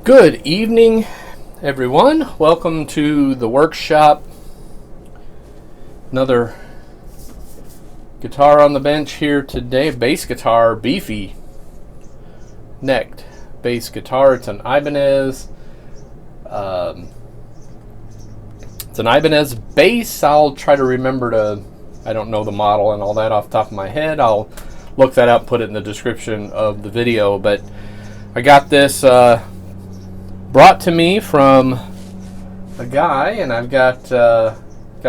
Good evening, everyone. Welcome to the workshop. Another guitar on the bench here today. Bass guitar, beefy necked bass guitar. It's an Ibanez. It's an Ibanez bass. I'll try to remember to. I don't know the model and all that off the top of my head. I'll look that up, put it in the description of the video. But I got this brought to me from a guy, and I've got to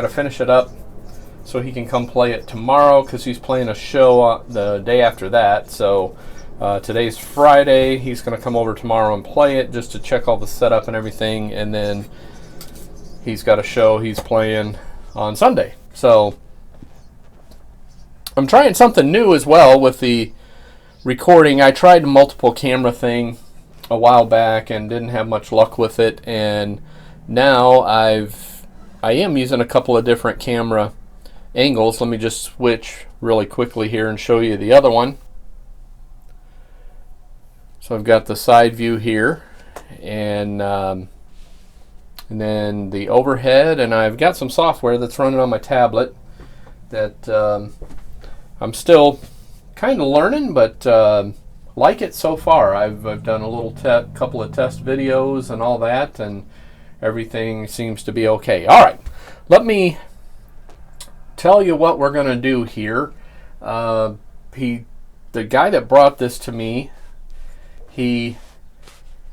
finish it up so he can come play it tomorrow, because he's playing a show the day after that. So today's Friday. He's going to come over tomorrow and play it just to check all the setup and everything, and then he's got a show he's playing on Sunday. So I'm trying something new as well with the recording. I tried a multiple camera thing a while back and didn't have much luck with it, and now I am using a couple of different camera angles. Let me just switch really quickly here and show you the other one. So I've got the side view here, and then the overhead, and I've got some software that's running on my tablet that I'm still kind of learning, but like it so far. I've done a little couple of test videos and all that, and everything seems to be okay. All right, let me tell you what we're going to do here. The guy that brought this to me, he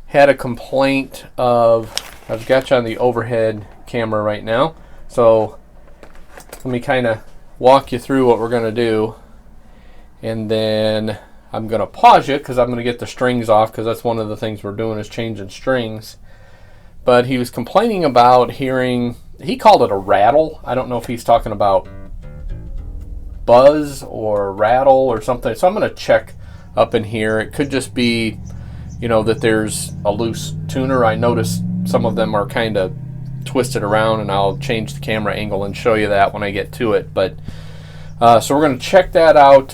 had a complaint of, I've got you on the overhead camera right now, so let me kind of walk you through what we're going to do, and then I'm going to pause it because I'm going to get the strings off, because that's one of the things we're doing is changing strings. But he was complaining about hearing, he called it a rattle. I don't know if he's talking about buzz or rattle or something. So I'm going to check up in here. It could just be, that there's a loose tuner. I noticed some of them are kind of twisted around, and I'll change the camera angle and show you that when I get to it. But so we're going to check that out.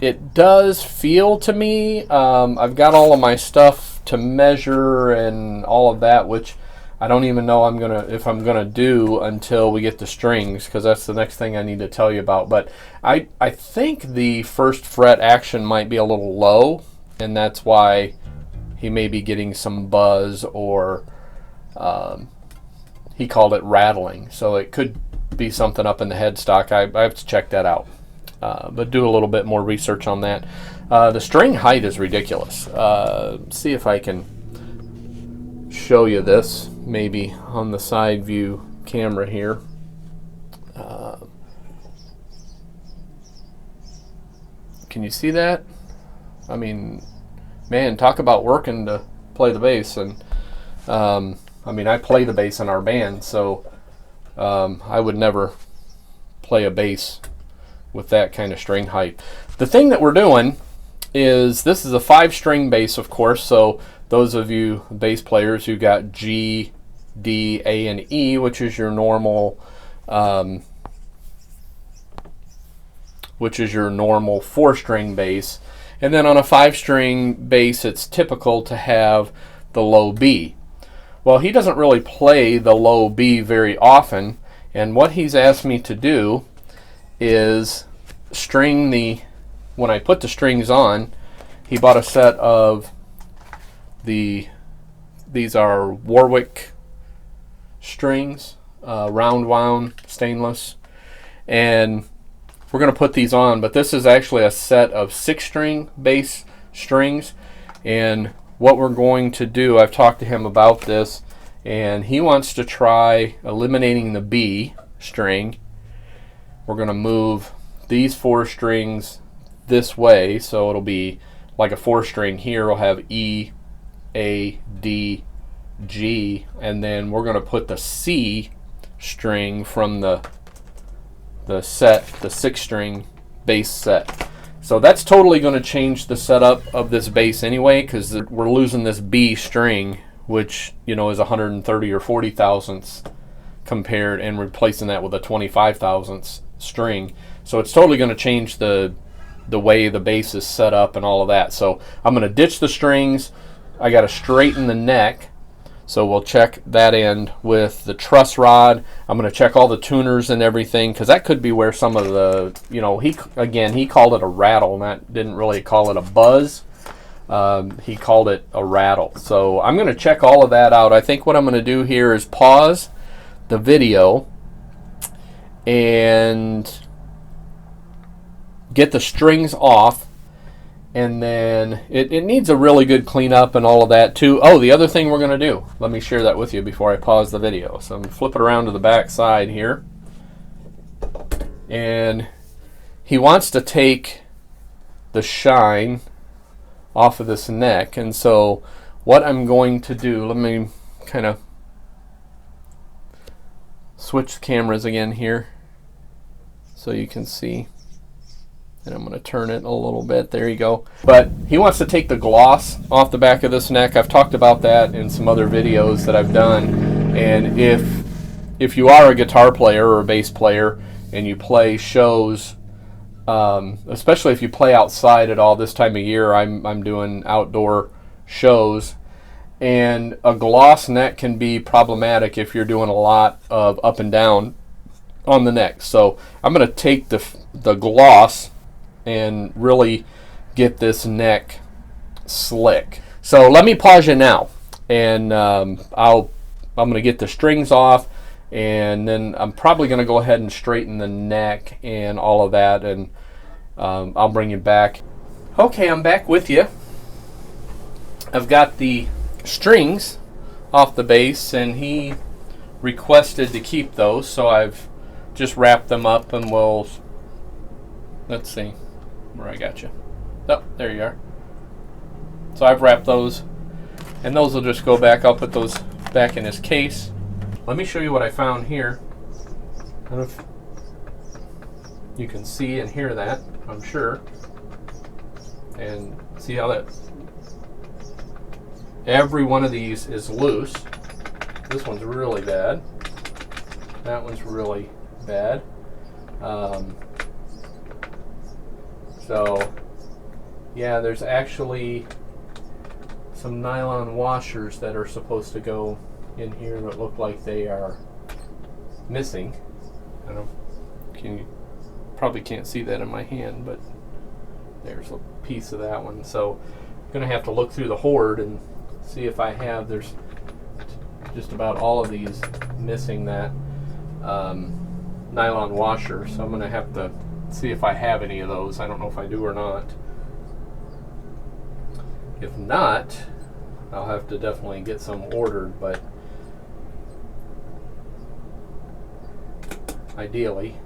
It does feel to me, I've got all of my stuff to measure and all of that, which I don't even know if I'm gonna do until we get the strings, because that's the next thing I need to tell you about. But I think the first fret action might be a little low, and that's why he may be getting some buzz, or he called it rattling. So it could be something up in the headstock. I have to check that out. But do a little bit more research on that. The string height is ridiculous. See if I can show you this, maybe on the side view camera here. Can you see that? I mean, man, talk about working to play the bass. And I play the bass in our band, so I would never play a bass with that kind of string height. The thing that we're doing is, this is a 5-string bass, of course, so those of you bass players who got G, D, A, and E, which is your normal 4-string bass, and then on a 5-string bass it's typical to have the low B. Well, he doesn't really play the low B very often, and what he's asked me to do is when I put the strings on, he bought a set of these are Warwick strings, round wound stainless, and we're going to put these on. But this is actually a set of 6-string bass strings, and what we're going to do, I've talked to him about this, and he wants to try eliminating the B string. We're going to move these 4 strings this way, so it'll be like a 4-string here. We'll have E, A, D, G, and then we're going to put the C string from the 6-string bass set. So that's totally going to change the setup of this bass anyway, because we're losing this B string, which is 130 or 40 thousandths compared, and replacing that with a 25 thousandths string. So it's totally going to change the way the bass is set up and all of that. So I'm going to ditch the strings. I got to straighten the neck. So we'll check that end with the truss rod. I'm going to check all the tuners and everything, because that could be where some of the, he called it a rattle, didn't really call it a buzz. He called it a rattle. So I'm going to check all of that out. I think what I'm going to do here is pause the video and get the strings off. And then it needs a really good cleanup and all of that too. Oh, the other thing we're going to do, let me share that with you before I pause the video. So I'm going to flip it around to the back side here. And he wants to take the shine off of this neck. And so what I'm going to do, let me kind of switch cameras again here so you can see. And I'm going to turn it a little bit. There you go. But he wants to take the gloss off the back of this neck. I've talked about that in some other videos that I've done. And if you are a guitar player or a bass player and you play shows, especially if you play outside at all this time of year, I'm doing outdoor shows, and a gloss neck can be problematic if you're doing a lot of up and down on the neck. So I'm going to take the gloss and really get this neck slick. So let me pause you now, and I'm going to get the strings off, and then I'm probably going to go ahead and straighten the neck and all of that, and I'll bring you back. Okay, I'm back with you. I've got the strings off the bass, and he requested to keep those, so I've just wrapped them up, and let's see where I got you. Oh, there you are. So I've wrapped those, and those will just go back. I'll put those back in his case. Let me show you what I found here. I don't know if you can see and hear that, I'm sure. And see how every one of these is loose. This one's really bad. That one's really bad. So yeah, there's actually some nylon washers that are supposed to go in here that look like they are missing. I don't know, probably can't see that in my hand, but there's a piece of that one. So I'm gonna have to look through the hoard and see if I have. There's just about all of these missing that nylon washer, so I'm gonna have to see if I have any of those. I don't know if I do or not. If not, I'll have to definitely get some ordered, but ideally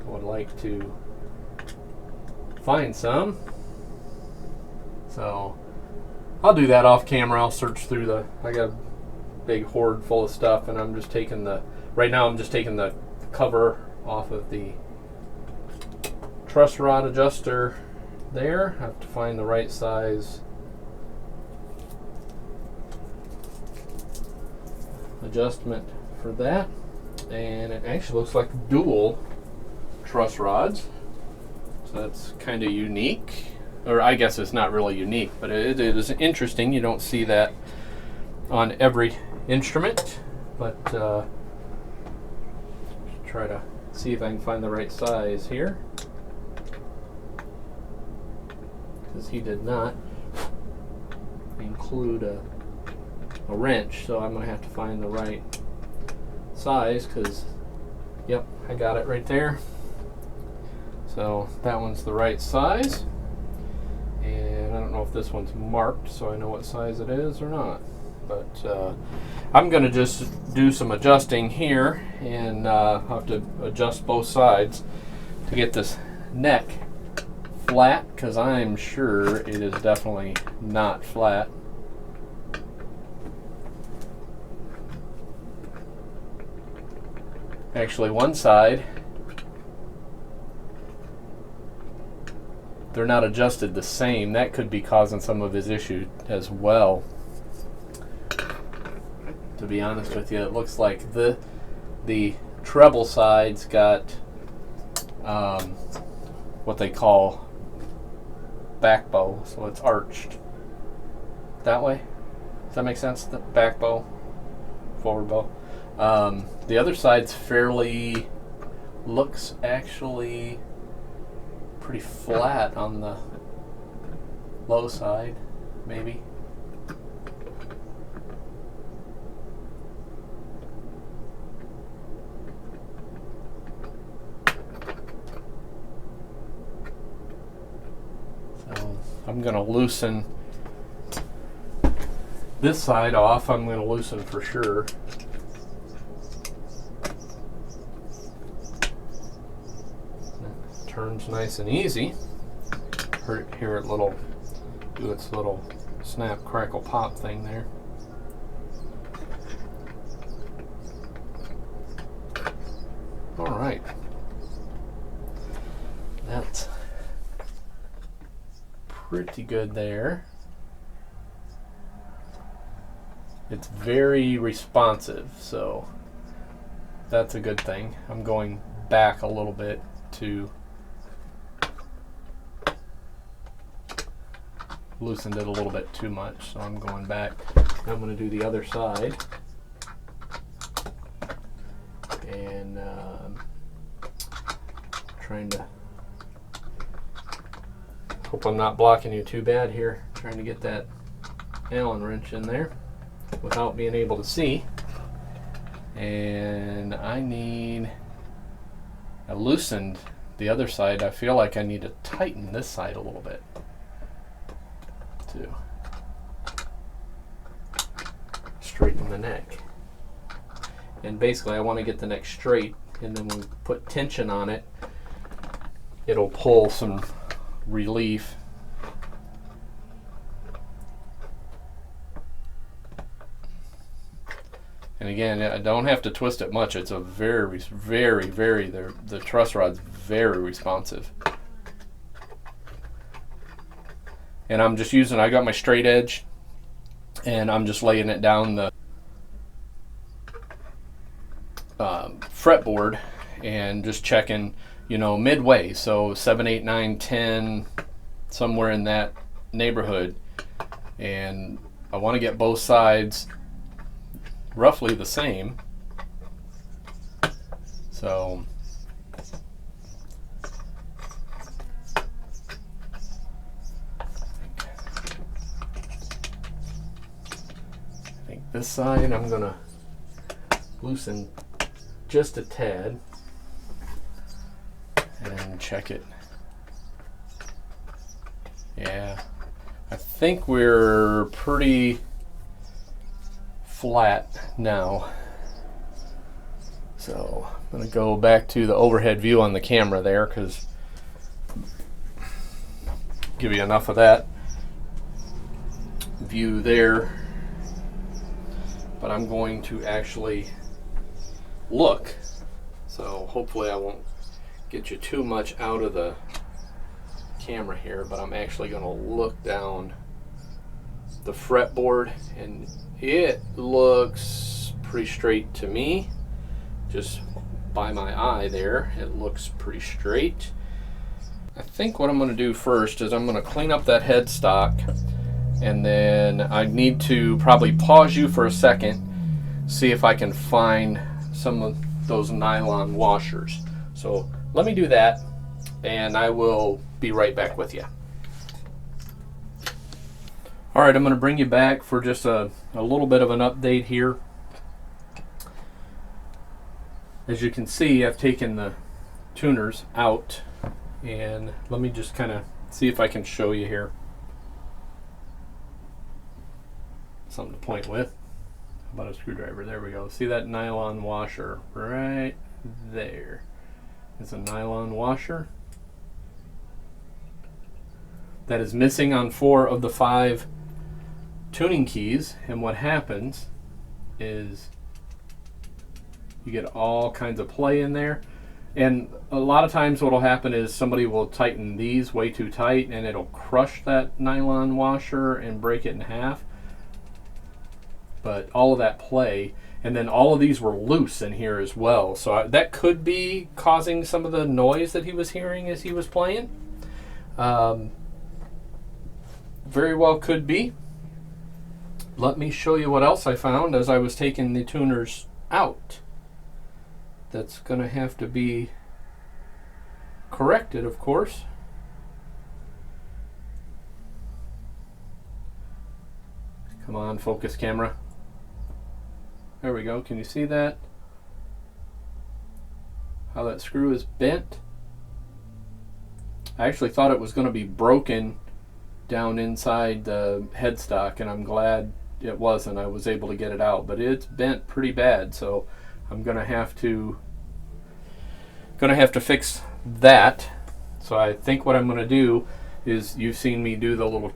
I would like to find some. So I'll do that off camera. I'll search through I got a big hoard full of stuff, and I'm just taking right now I'm just taking the cover off of the truss rod adjuster there. I have to find the right size adjustment for that, and it actually looks like dual truss rods, so that's kind of unique, or I guess it's not really unique, but it is interesting. You don't see that on every instrument, but try to see if I can find the right size here, because he did not include a wrench, so I'm going to have to find the right size, because yep, I got it right there. So that one's the right size, and I don't know if this one's marked so I know what size it is or not, but I'm going to just do some adjusting here, and have to adjust both sides to get this neck flat, because I'm sure it is definitely not flat. Actually, one side, they're not adjusted the same. That could be causing some of his issue as well. To be honest with you, it looks like the treble side's got what they call back bow, so it's arched. that way. Does that make sense? The back bow, forward bow. The other side's fairly, looks actually pretty flat on the low side, maybe. So I'm going to loosen this side off. I'm going to loosen for sure. Turns nice and easy. Hear it do its little snap, crackle, pop thing there. All right. That's pretty good there. It's very responsive, so that's a good thing. I'm going back a little bit to loosened it a little bit too much, so I'm going back. Now I'm going to do the other side, and trying to hope I'm not blocking you too bad here, trying to get that Allen wrench in there without being able to see. And I loosened the other side. I feel like I need to tighten this side a little bit to straighten the neck. And basically I want to get the neck straight, and then when we put tension on it, it'll pull some relief. And again, I don't have to twist it much. It's a very, the truss rod's very responsive. And I'm just I got my straight edge, and I'm just laying it down the fretboard and just checking, midway. So 7, 8, 9, 10, somewhere in that neighborhood. And I want to get both sides roughly the same. So I think this side I'm gonna loosen just a tad and check it. Yeah, I think we're pretty flat now. So I'm going to go back to the overhead view on the camera there, because give you enough of that view there. But I'm going to actually look, so hopefully I won't get you too much out of the camera here, but I'm actually going to look down the fretboard, and it looks pretty straight to me. Just by my eye there, it looks pretty straight. I think what I'm going to do first is I'm going to clean up that headstock, and then I need to probably pause you for a second, see if I can find some of those nylon washers. So let me do that, and I will be right back with you. All right, I'm going to bring you back for just a little bit of an update here. As you can see, I've taken the tuners out, and let me just kind of see if I can show you here. Something to point with. How about a screwdriver? There we go. See that nylon washer right there? It's a nylon washer that is missing on 4 of the 5 tuning keys, and what happens is you get all kinds of play in there. And a lot of times what will happen is somebody will tighten these way too tight, and it'll crush that nylon washer and break it in half. But all of that play, and then all of these were loose in here as well, so that could be causing some of the noise that he was hearing as he was playing. Very well could be. let me show you what else I found as I was taking the tuners out. That's going to have to be corrected, of course. Come on, focus camera. There we go. Can you see that? How that screw is bent? I actually thought it was going to be broken down inside the headstock, and I'm glad it wasn't. I was able to get it out, but it's bent pretty bad, so I'm going to have to fix that. So I think what I'm going to do is, you've seen me do the little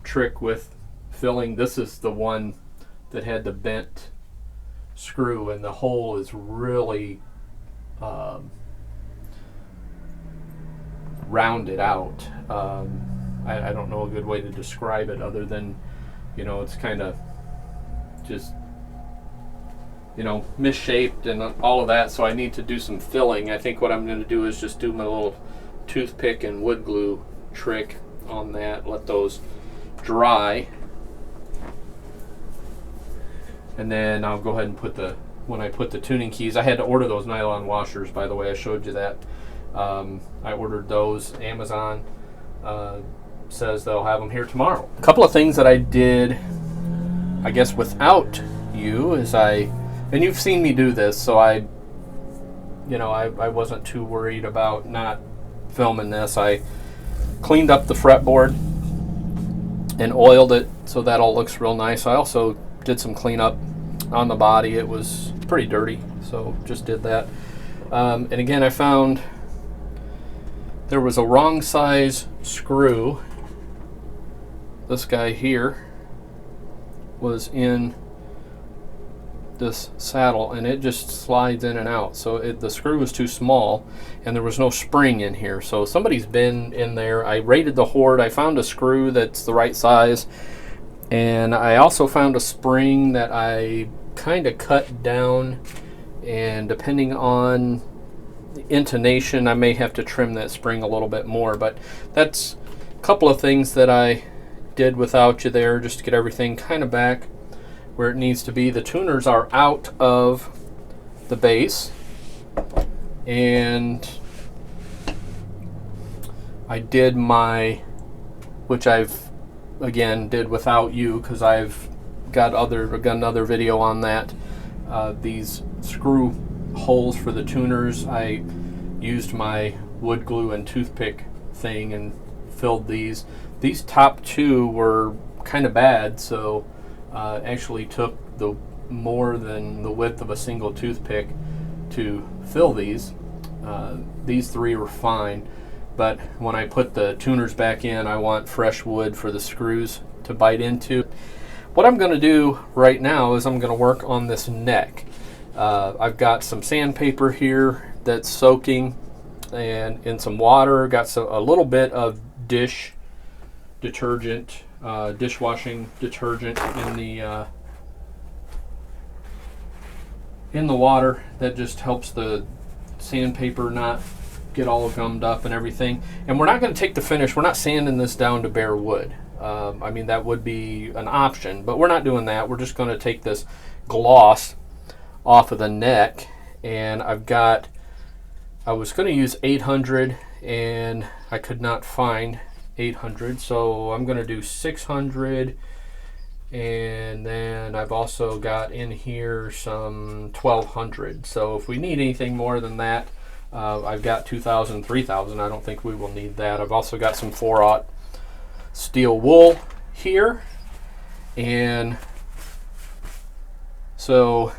trick with filling. This is the one that had the bent screw, and the hole is really rounded out. I don't know a good way to describe it other than, it's kind of just, misshaped and all of that, so I need to do some filling. I think what I'm going to do is just do my little toothpick and wood glue trick on that, let those dry, and then I'll go ahead and when I put the tuning keys, I had to order those nylon washers, by the way. I showed you that. I ordered those. Amazon says they'll have them here tomorrow. A couple of things that I did, I guess, without you, is and you've seen me do this, so I wasn't too worried about not filming this. I cleaned up the fretboard and oiled it so that all looks real nice. I also did some cleanup on the body. It was pretty dirty, so just did that. And again, I found there was a wrong size screw. This guy here was in this saddle, and it just slides in and out. So the screw was too small, and there was no spring in here. So somebody's been in there. I raided the hoard. I found a screw that's the right size, and I also found a spring that I kind of cut down, and depending on the intonation, I may have to trim that spring a little bit more. But that's a couple of things that I did without you there, just to get everything kind of back where it needs to be. The tuners are out of the base, and I did which I've again did without you, because I've got another video on that. These screw holes for the tuners, I used my wood glue and toothpick thing and filled these. These top two were kind of bad, so actually took more than the width of a single toothpick to fill these. These three were fine, but when I put the tuners back in, I want fresh wood for the screws to bite into. What I'm going to do right now is I'm going to work on this neck. I've got some sandpaper here that's soaking and in some water. Got a little bit of dish detergent, dishwashing detergent in the water. That just helps the sandpaper not get all gummed up and everything. And we're not going to take the finish. We're not sanding this down to bare wood. I mean, that would be an option, but we're not doing that. We're just going to take this gloss off of the neck, and I was going to use 800, and I could not find 800, so I'm going to do 600, and then I've also got in here some 1200. So if we need anything more than that, I've got 2000, 3000. I don't think we will need that. I've also got some 4/0 steel wool here, and so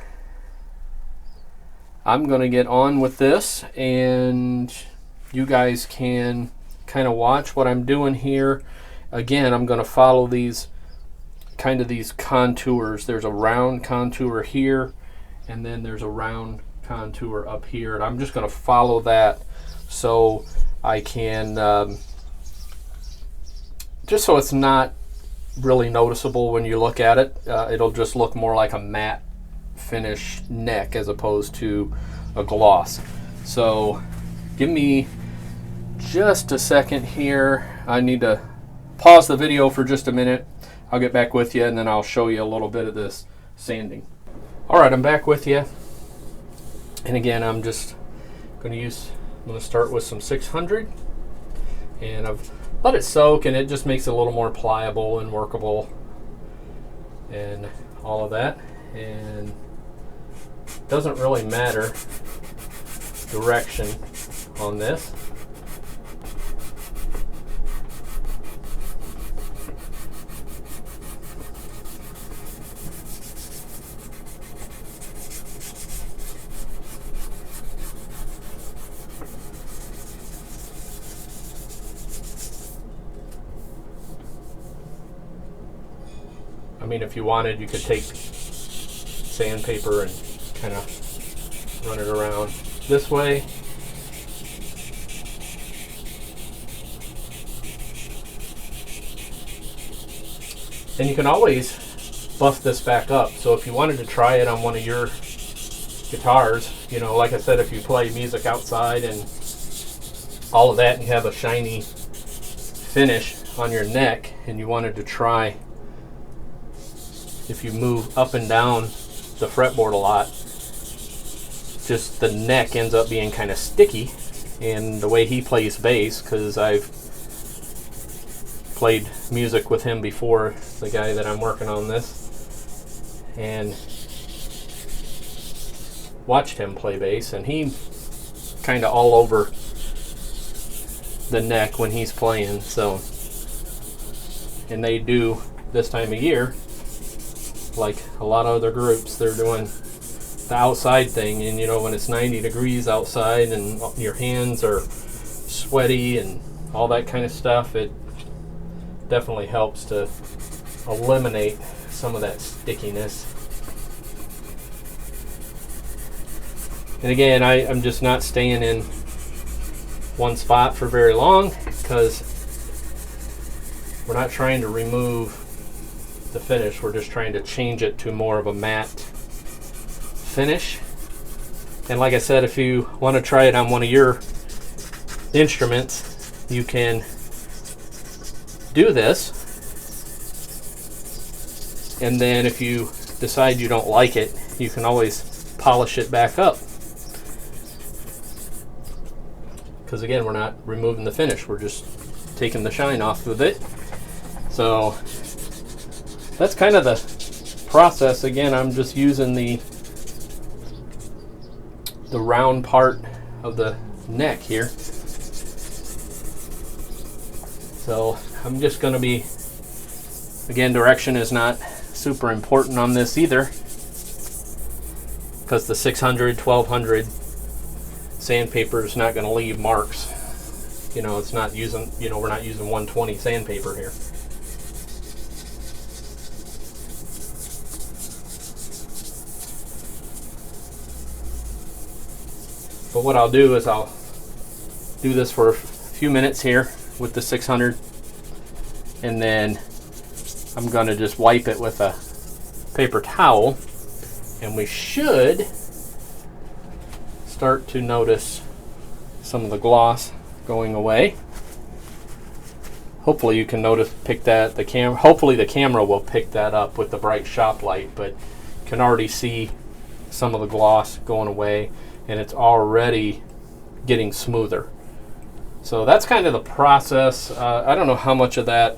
I'm going to get on with this, and you guys can kind of watch what I'm doing here. Again, I'm going to follow these contours. There's a round contour here, and then there's a round contour up here, and I'm just going to follow that so I can just so it's not really noticeable when you look at it. It'll just look more like a matte finish neck as opposed to a gloss. So give me just a second here. I need to pause the video for just a minute. I'll get back with you and then I'll show you a little bit of this sanding. All right, I'm back with you. And again, I'm going to start with some 600, and I've let it soak, and it just makes it a little more pliable and workable and all of that. And it doesn't really matter direction on this. I mean, if you wanted, you could take sandpaper and kind of run it around this way. And you can always buff this back up. So if you wanted to try it on one of your guitars, you know, like I said, if you play music outside and all of that, and you have a shiny finish on your neck, and you wanted to try, if you move up and down the fretboard a lot, just the neck ends up being kind of sticky. And the way he plays bass, because I've played music with him before, the guy that I'm working on this, and watched him play bass, and he kind of all over the neck when he's playing. So, and they do this time of year, like a lot of other groups, they're doing the outside thing, and you know, when it's 90 degrees outside and your hands are sweaty and all that kind of stuff, it definitely helps to eliminate some of that stickiness. And again, I'm just not staying in one spot for very long, because we're not trying to remove the finish, we're just trying to change it to more of a matte finish. And like I said, if you want to try it on one of your instruments, you can do this, and then if you decide you don't like it, you can always polish it back up, because again, we're not removing the finish, we're just taking the shine off of it. So that's kind of the process. Again, I'm just using the round part of the neck here. So I'm just going to be, again, direction is not super important on this either, because the 600, 1200 sandpaper is not going to leave marks. You know, it's not using, you know, we're not using 120 sandpaper here. But what I'll do is I'll do this for a few minutes here with the 600, and then I'm going to just wipe it with a paper towel, and we should start to notice some of the gloss going away. Hopefully you can pick that, hopefully the camera will pick that up with the bright shop light, but you can already see some of the gloss going away, and it's already getting smoother. So that's kind of the process. I don't know how much of that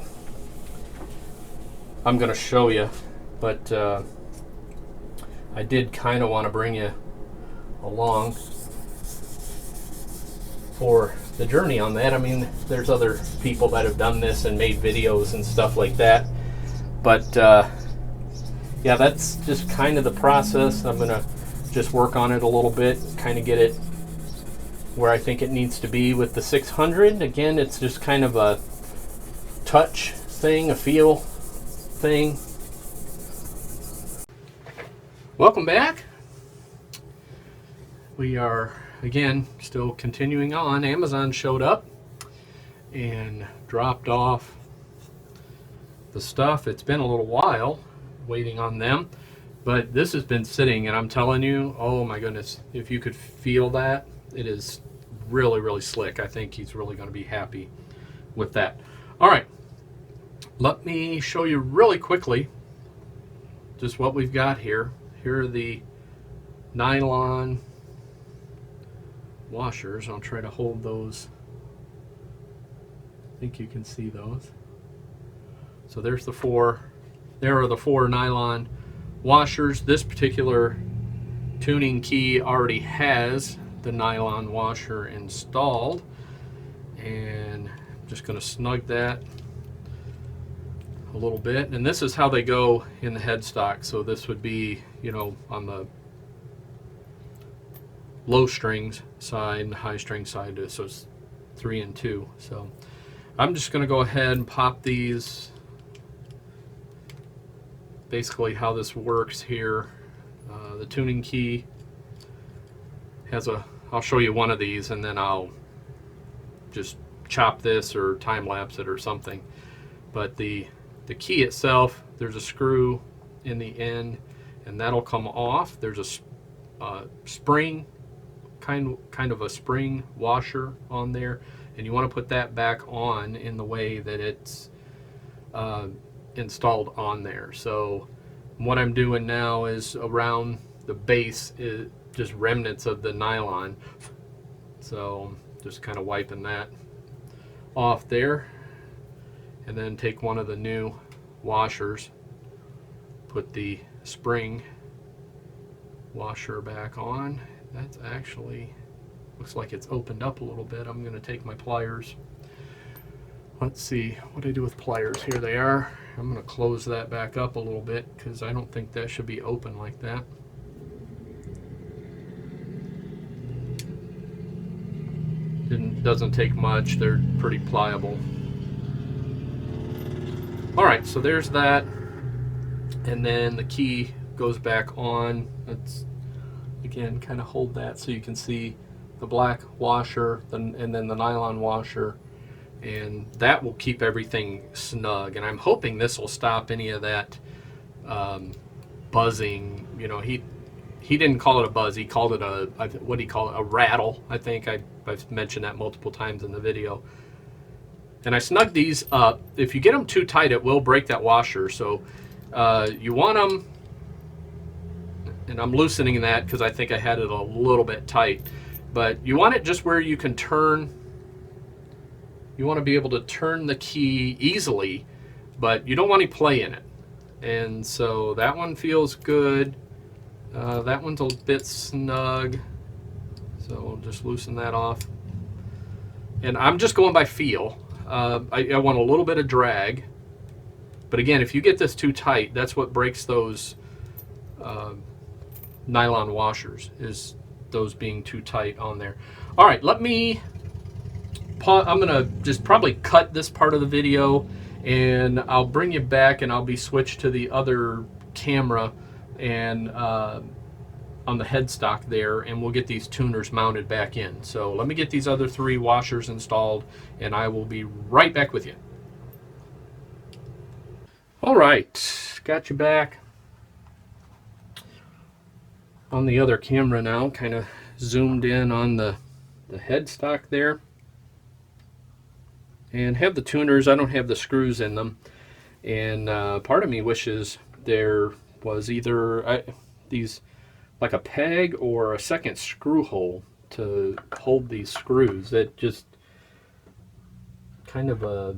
I'm going to show you, but I did kind of want to bring you along for the journey on that. I mean, there's other people that have done this and made videos and stuff like that, but yeah, that's just kind of the process. I'm going to just work on it a little bit, kind of get it where I think it needs to be with the 600. Again, it's just kind of a touch thing, a feel thing. Welcome back. We are, again, still continuing on. Amazon showed up and dropped off the stuff. It's been a little while waiting on them, but this has been sitting, and I'm telling you, oh my goodness, if you could feel that, it is really, really slick. I think he's really going to be happy with that. All right, Let me show you really quickly just what we've got here. Here are the nylon washers. I'll try to hold those. I think you can see those. So there's the four. There are the four nylon washers. This particular tuning key already has the nylon washer installed, and I'm just going to snug that a little bit. And this is how they go in the headstock. So this would be, you know, on the low strings side and the high string side, so it's 3 and 2. So I'm just going to go ahead and pop these. Basically how this works here, the tuning key has a, I'll show you one of these and then I'll just chop this or time lapse it or something. But the key itself, there's a screw in the end and that'll come off. There's a spring, kind of a spring washer on there, and you want to put that back on in the way that it's installed on there. So what I'm doing now is around the base is just remnants of the nylon, so just kind of wiping that off there, and then take one of the new washers, put the spring washer back on. That's actually looks like it's opened up a little bit. I'm going to take my pliers. Let's see what I do with pliers. Here they are. I'm going to close that back up a little bit because I don't think that should be open like that. Doesn't take much. They're pretty pliable. Alright, so there's that. And then the key goes back on. Let's again kind of hold that so you can see the black washer and then the nylon washer, and that will keep everything snug. And I'm hoping this will stop any of that buzzing. You know, he didn't call it a buzz, he called it a, what do you call it, a rattle. I think I've mentioned that multiple times in the video. And I snugged these up. If you get them too tight, it will break that washer. So you want them, and I'm loosening that because I think I had it a little bit tight, but you want it just where you can turn. You want to be able to turn the key easily, but you don't want any play in it. And so that one feels good. That one's a bit snug, so we'll just loosen that off. And I'm just going by feel. I want a little bit of drag, but again, if you get this too tight, that's what breaks those nylon washers, is those being too tight on there. All right, let me pause. I'm gonna just probably cut this part of the video, and I'll bring you back, and I'll be switched to the other camera and on the headstock there, and we'll get these tuners mounted back in. So let me get these other 3 washers installed, and I will be right back with you. All right, got you back on the other camera now, kind of zoomed in on the headstock there, and have the tuners. I don't have the screws in them, and part of me wishes there was either these, like a peg or a second screw hole to hold these screws. That just kind of a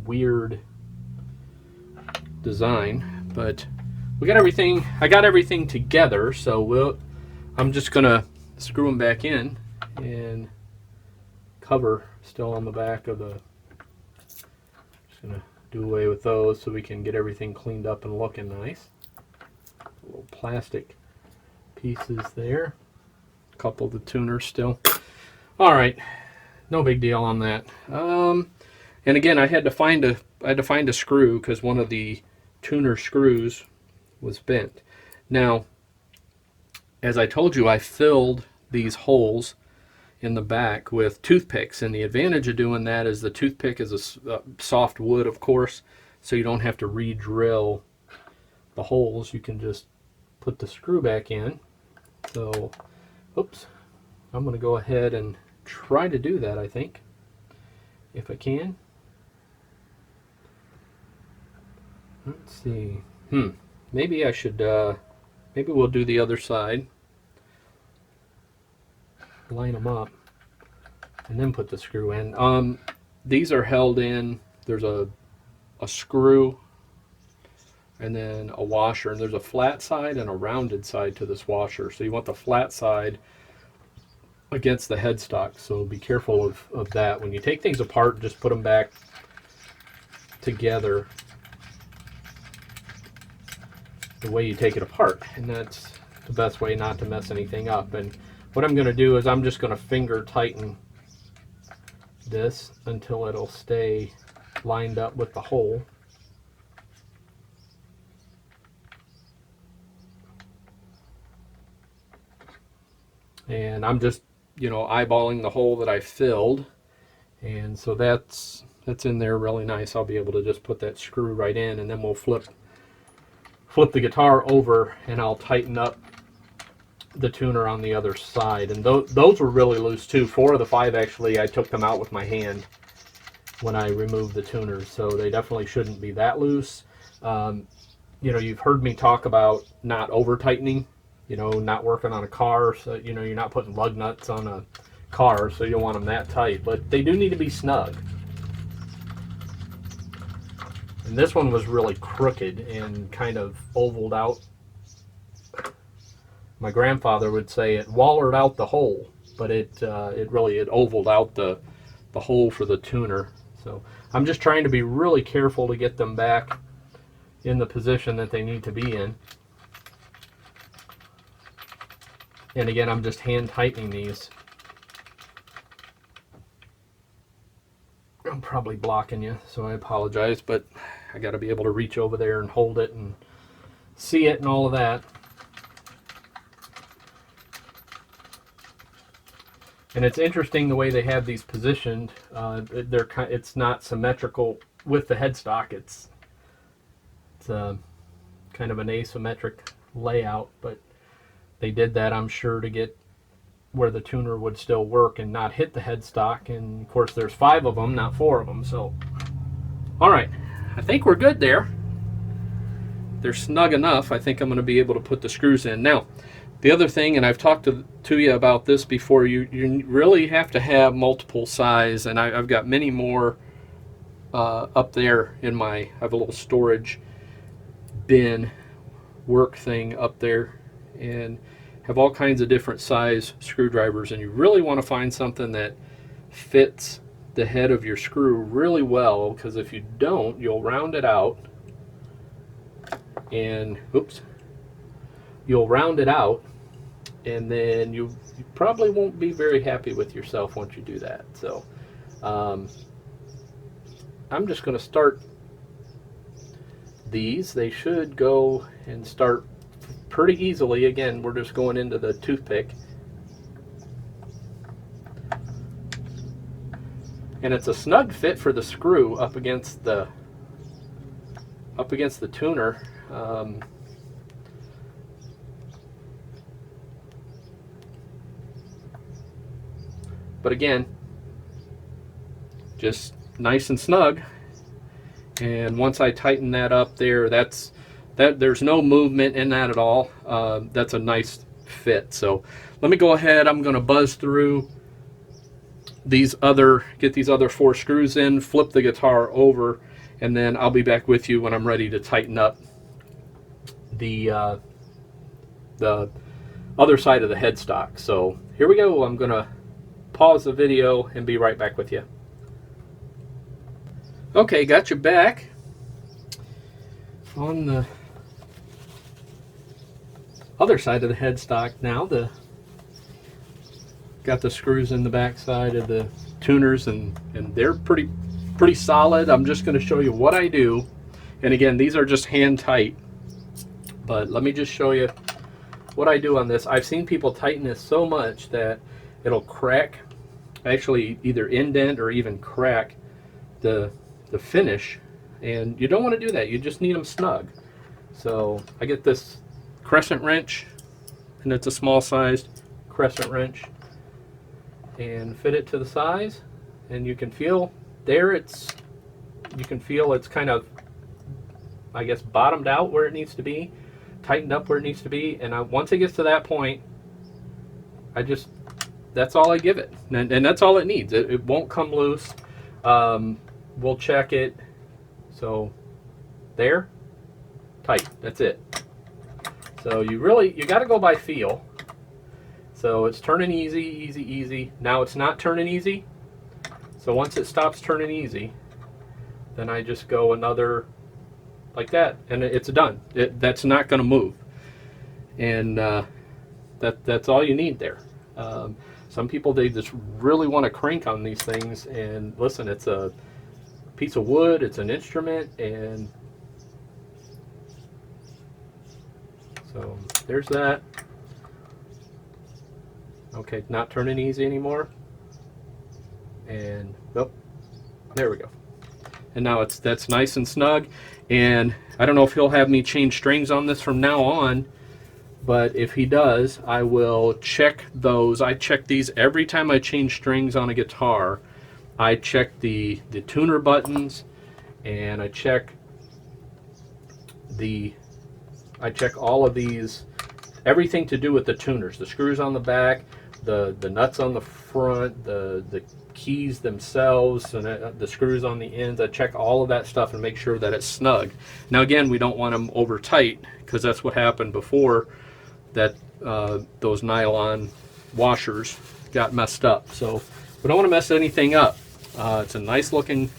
weird design, but we got everything. I got everything together, so I'm just gonna screw them back in, and cover still on the back of the. Just gonna do away with those so we can get everything cleaned up and looking nice. Little plastic pieces there. A couple of the tuners still. All right, no big deal on that. And again, I had to find a screw because one of the tuner screws was bent. Now, as I told you, I filled these holes in the back with toothpicks, and the advantage of doing that is the toothpick is a soft wood, of course, so you don't have to re-drill the holes. You can just put the screw back in. So, oops, I'm going to go ahead and try to do that, I think, if I can. Let's see. Maybe I should, maybe we'll do the other side. Line them up and then put the screw in. These are held in, there's a screw and then a washer, and there's a flat side and a rounded side to this washer. So you want the flat side against the headstock, so be careful of that. When you take things apart, just put them back together the way you take it apart, and that's the best way not to mess anything up. And what I'm going to do is I'm just going to finger tighten this until it'll stay lined up with the hole. And I'm just, you know, eyeballing the hole that I filled, and so that's in there really nice. I'll be able to just put that screw right in, and then we'll flip the guitar over and I'll tighten up the tuner on the other side. And those were really loose too. 4 of the 5 actually, I took them out with my hand when I removed the tuners, so they definitely shouldn't be that loose. You know, you've heard me talk about not over tightening, you know, not working on a car, so you know you're not putting lug nuts on a car, so you don't want them that tight, but they do need to be snug. And this one was really crooked and kind of ovaled out. My grandfather would say it wallered out the hole, but it ovaled out the hole for the tuner. So I'm just trying to be really careful to get them back in the position that they need to be in. And again, I'm just hand tightening these. I'm probably blocking you, so I apologize, but I got to be able to reach over there and hold it and see it and all of that. And it's interesting the way they have these positioned. It's not symmetrical with the headstock. It's kind of an asymmetric layout, but they did that, I'm sure, to get where the tuner would still work and not hit the headstock. And of course there's 5 of them, not 4 of them. So all right, I think we're good there. They're snug enough. I think I'm going to be able to put the screws in. Now the other thing, and I've talked to you about this before, you really have to have multiple size, and I've got many more up there in I have a little storage bin work thing up there, and have all kinds of different size screwdrivers, and you really want to find something that fits the head of your screw really well, because if you don't, you'll round it out and you'll round it out, and then you probably won't be very happy with yourself once you do that. So I'm just going to start these. They should go and start pretty easily. Again, we're just going into the toothpick, and it's a snug fit for the screw up against the tuner. But again, just nice and snug. And once I tighten that up there, there's no movement in that at all. That's a nice fit. So let me go ahead. I'm going to buzz through get these other 4 screws in, flip the guitar over, and then I'll be back with you when I'm ready to tighten up the other side of the headstock. So here we go. I'm going to pause the video and be right back with you. Okay, got you back on the other side of the headstock now. Got the screws in the back side of the tuners, and they're pretty solid. I'm just going to show you what I do, and again, these are just hand tight, but let me just show you what I do on this. I've seen people tighten this so much that it'll crack, actually either indent or even crack the finish, and you don't want to do that. You just need them snug. So I get this crescent wrench, and it's a small sized crescent wrench, and fit it to the size, and you can feel there, you can feel it's kind of I guess, bottomed out where it needs to be, tightened up where it needs to be. And once it gets to that point, that's all I give it. And that's all it needs. It won't come loose. We'll check it. So there, tight, that's it. So you got to go by feel. So it's turning easy, easy, easy. Now it's not turning easy. So once it stops turning easy, then I just go another like that, and it's done. That's not going to move. And that's all you need there. Some people, they just really want to crank on these things, and listen, it's a piece of wood, it's an instrument, and so there's that. Okay, not turning easy anymore. And oh, there we go. And now that's nice and snug. And I don't know if he'll have me change strings on this from now on, but if he does, I will check those. I check these every time I change strings on a guitar. I check the tuner buttons, and I check all of these, everything to do with the tuners, the screws on the back, the nuts on the front, the keys themselves, and the screws on the ends. I check all of that stuff and make sure that it's snug. Now again, we don't want them over tight, because that's what happened before, that those nylon washers got messed up. So we don't want to mess anything up. It's a nice looking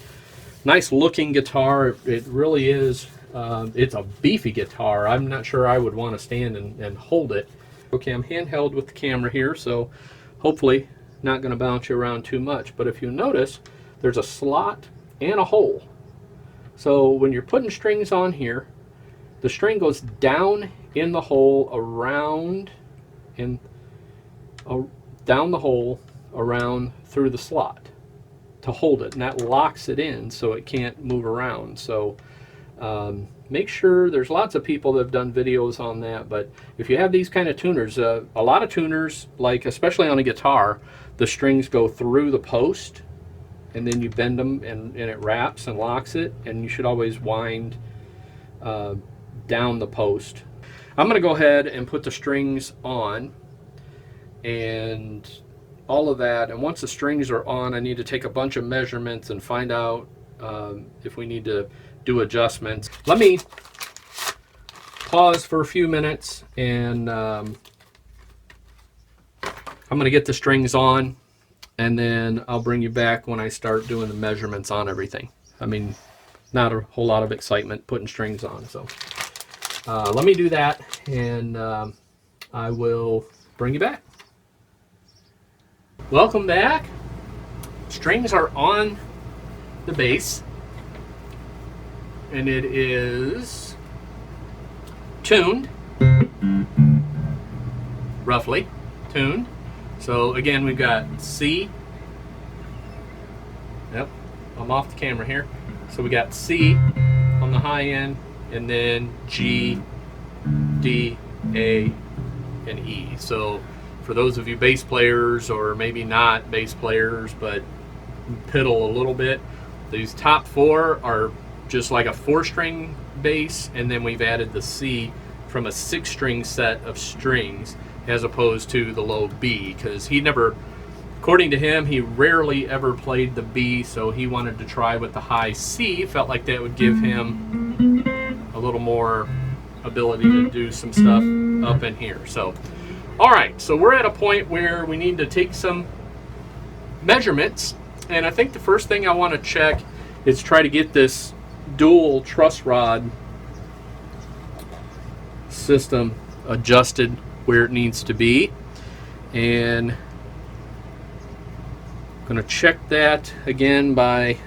guitar. It really is. It's a beefy guitar. I'm not sure I would want to stand and hold it. Okay, I'm handheld with the camera here, so hopefully not going to bounce you around too much. But if you notice, there's a slot and a hole. So when you're putting strings on here, the string goes down in the hole, around, and down the hole, around through the slot to hold it, and that locks it in so it can't move around. So make sure, there's lots of people that have done videos on that, but if you have these kind of tuners, a lot of tuners, like especially on a guitar, the strings go through the post, and then you bend them, and it wraps and locks it, and you should always wind down the post. I'm going to go ahead and put the strings on and all of that, and once the strings are on, I need to take a bunch of measurements and find out if we need to do adjustments. Let me pause for a few minutes, and I'm going to get the strings on, and then I'll bring you back when I start doing the measurements on everything. I mean, not a whole lot of excitement putting strings on, so let me do that, and I will bring you back. Welcome back. Strings are on the bass, and it is tuned, roughly tuned. So again, we've got C. Yep, I'm off the camera here. So we got C on the high end, and then G, D, A, and E. So for those of you bass players, or maybe not bass players, but piddle a little bit, these top four are just like a 4-string bass, and then we've added the C from a 6-string set of strings, as opposed to the low B, because he never, according to him, he rarely ever played the B, so he wanted to try with the high C. Felt like that would give him a little more ability to do some stuff up in here. So alright, so we're at a point where we need to take some measurements, and I think the first thing I want to check is try to get this dual truss rod system adjusted where it needs to be, and I'm going to check that again by,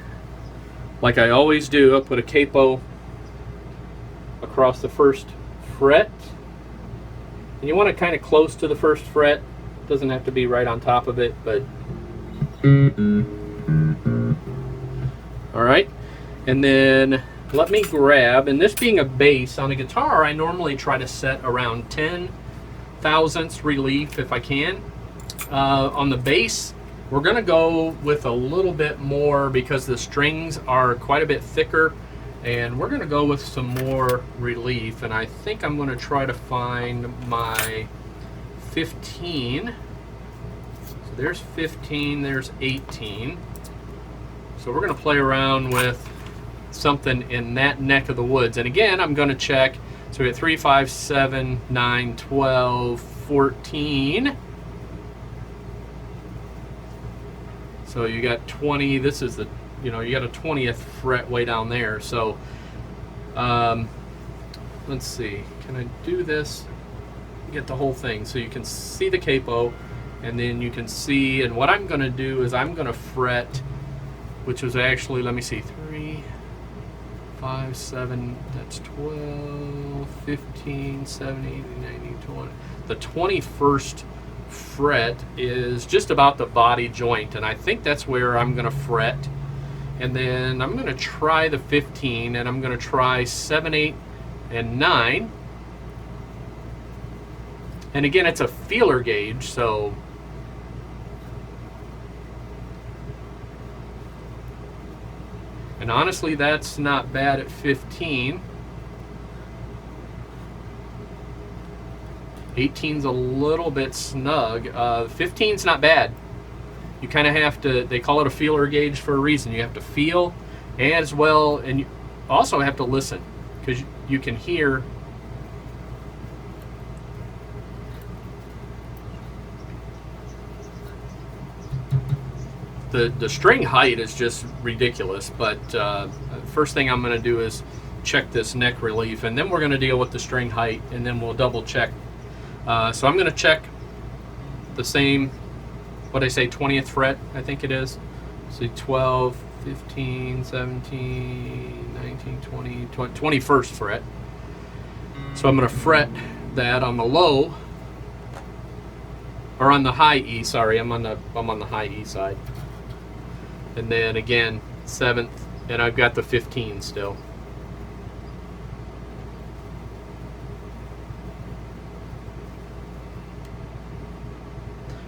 like I always do, I'll put a capo across the first fret, and you want it kind of close to the first fret. It doesn't have to be right on top of it, but alright. And then let me grab, and this being a bass, on a guitar I normally try to set around 10 thousandths relief if I can. On the bass, we're going to go with a little bit more because the strings are quite a bit thicker, And we're going to go with some more relief, and I think I'm going to try to find my 15. So there's 15, there's 18. So we're going to play around with something in that neck of the woods. And again, I'm going to check. So we got 3, 5, 7, 9, 12, 14. So you got 20. This is the, you got a 20th fret way down there. So let's see. Can I do this? Get the whole thing so you can see the capo, and then you can see. And what I'm going to do is I'm going to fret, which was actually, let me see, 3, 5, 7, that's 12, 15, 17, 18, 19, 20. The 21st fret is just about the body joint, and I think that's where I'm going to fret. And then I'm going to try the 15, and I'm going to try 7, 8, and 9. And again, it's a feeler gauge, so and honestly, that's not bad at 15. 18's a little bit snug. 15's not bad. You kind of have to, they call it a feeler gauge for a reason. You have to feel as well, and you also have to listen, because you can hear the string height is just ridiculous. But first thing I'm going to do is check this neck relief, and then we're going to deal with the string height, and then we'll double check. So I'm going to check the same, what I say, 20th fret, I think it is. So 12, 15, 17, 19, 20, 21st fret. So I'm going to fret that on the low, or on the high E, sorry, I'm on the high E side. And then again, 7th, and I've got the 15 still.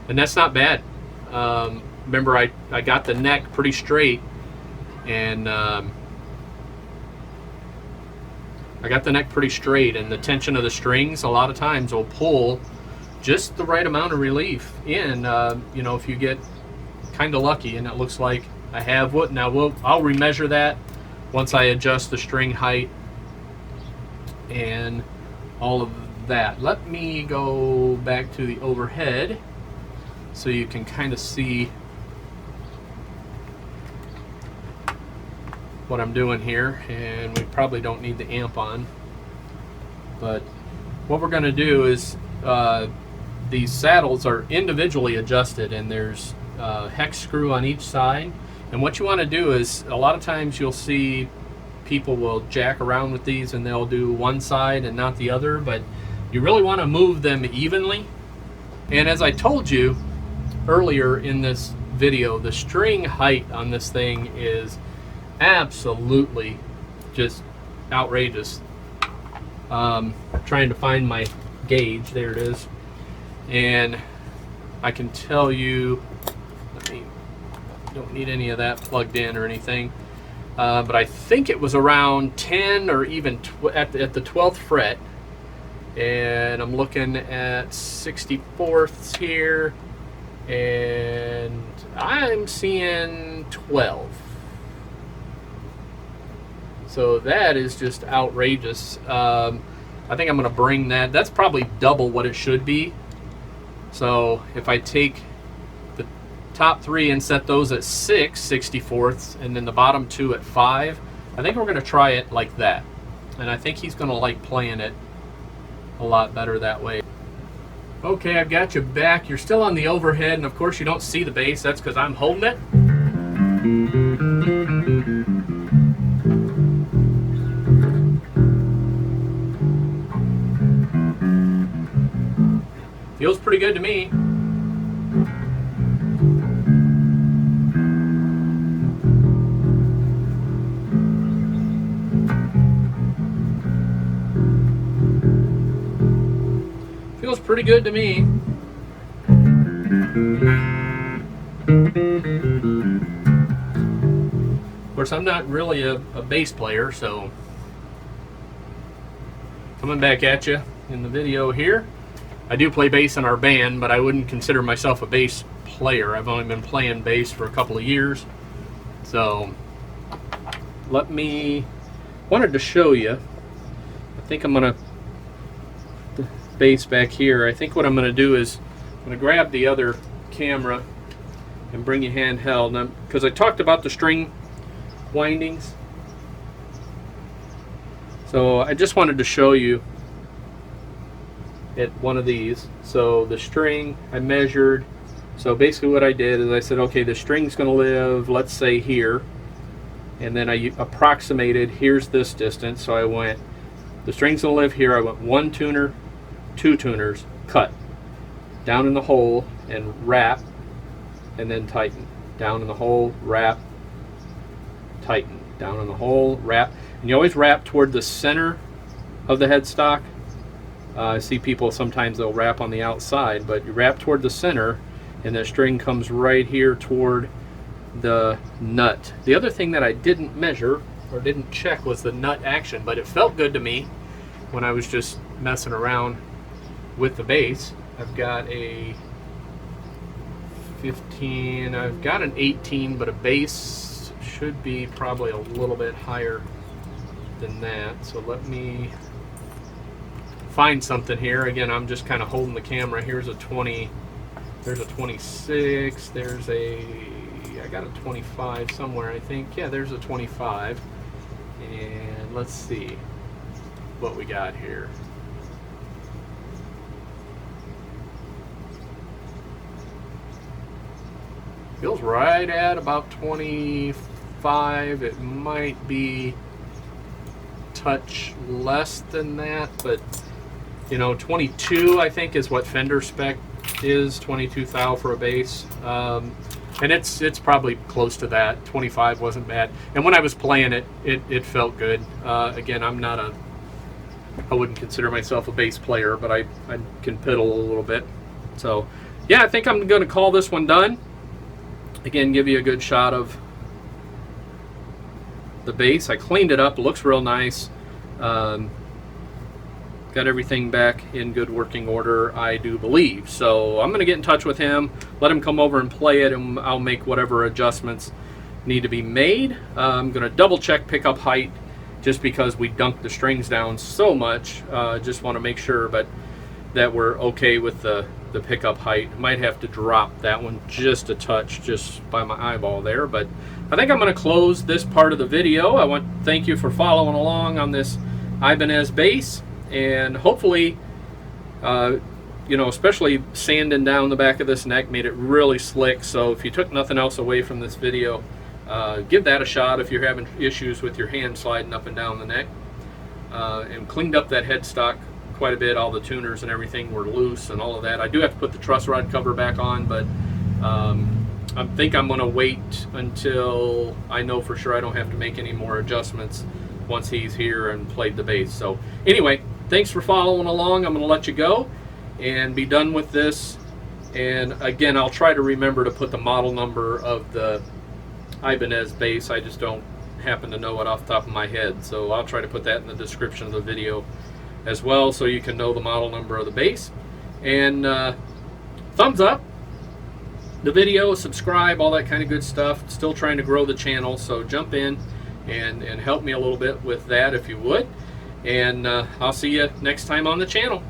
And that's not bad. Remember, I got the neck pretty straight, and I got the neck pretty straight, and the tension of the strings a lot of times will pull just the right amount of relief in. If you get kind of lucky, and it looks like I have what. Now I'll remeasure that once I adjust the string height and all of that. Let me go back to the overhead so you can kind of see what I'm doing here. And we probably don't need the amp on, but what we're going to do is these saddles are individually adjusted, and there's a hex screw on each side. And what you want to do is, a lot of times you'll see people will jack around with these and they'll do one side and not the other, but you really want to move them evenly. And as I told you earlier in this video, the string height on this thing is absolutely just outrageous. Trying to find my gauge, there it is, and I can tell you, don't need any of that plugged in or anything, but I think it was around 10 or even at the 12th fret, and I'm looking at 64ths here, and I'm seeing 12. So that is just outrageous. I think I'm going to bring that. That's probably double what it should be. So if I take the top 3 and set those at 6 64ths, and then the bottom 2 at 5, I think we're going to try it like that. And I think he's going to like playing it a lot better that way. Okay, I've got you back. You're still on the overhead, and of course you don't see the bass. That's because I'm holding it. Feels pretty good to me. Feels pretty good to me. course, I'm not really a bass player, so coming back at you in the video here. I do play bass in our band, but I wouldn't consider myself a bass player. I've only been playing bass for a couple of years. So wanted to show you. I think I'm gonna the bass back here. I think what I'm gonna do is I'm gonna grab the other camera and bring you handheld, because I talked about the string windings. So I just wanted to show you at one of these. So the string I measured. So basically what I did is I said, okay, the string's going to live, let's say here, and then I approximated, here's this distance. So I went, the string's going to live here. I went 1 tuner, 2 tuners, cut down in the hole and wrap, and then tighten. Down in the hole, wrap, tighten. Down in the hole, wrap. And you always wrap toward the center of the headstock. I see people sometimes they'll wrap on the outside, but you wrap toward the center, and the string comes right here toward the nut. The other thing that I didn't measure or didn't check was the nut action, but it felt good to me when I was just messing around with the bass. I've got a 15, I've got an 18, but a bass should be probably a little bit higher than that. So let me find something here. Again, I'm just kind of holding the camera. Here's a 20, there's a 26, there's a, I got a 25 somewhere, I think. Yeah, there's a 25. And let's see what we got here. Feels right at about 25. It might be touch less than that, but you know, 22 I think is what Fender spec is, 22 thou for a bass, and it's probably close to that. 25 wasn't bad, and when I was playing it, it felt good. Again, I wouldn't consider myself a bass player, but I can piddle a little bit. So yeah, I think I'm going to call this one done. Again, give you a good shot of the bass. I cleaned it up, it looks real nice. Got everything back in good working order, I do believe. So I'm going to get in touch with him, let him come over and play it, and I'll make whatever adjustments need to be made. I'm going to double check pickup height just because we dunked the strings down so much. Just want to make sure that we're okay with the pickup height. Might have to drop that one just a touch, just by my eyeball there. But I think I'm going to close this part of the video. I want to thank you for following along on this Ibanez bass. And hopefully, you know, especially sanding down the back of this neck made it really slick. So if you took nothing else away from this video, give that a shot if you're having issues with your hand sliding up and down the neck. And cleaned up that headstock quite a bit. All the tuners and everything were loose and all of that. I do have to put the truss rod cover back on, but I think I'm going to wait until I know for sure I don't have to make any more adjustments once he's here and played the bass. So anyway, thanks for following along. I'm going to let you go and be done with this. And again, I'll try to remember to put the model number of the Ibanez bass. I just don't happen to know it off the top of my head. So I'll try to put that in the description of the video as well, so you can know the model number of the bass. And thumbs up the video, subscribe, all that kind of good stuff. Still trying to grow the channel, so jump in and help me a little bit with that if you would. And I'll see you next time on the channel.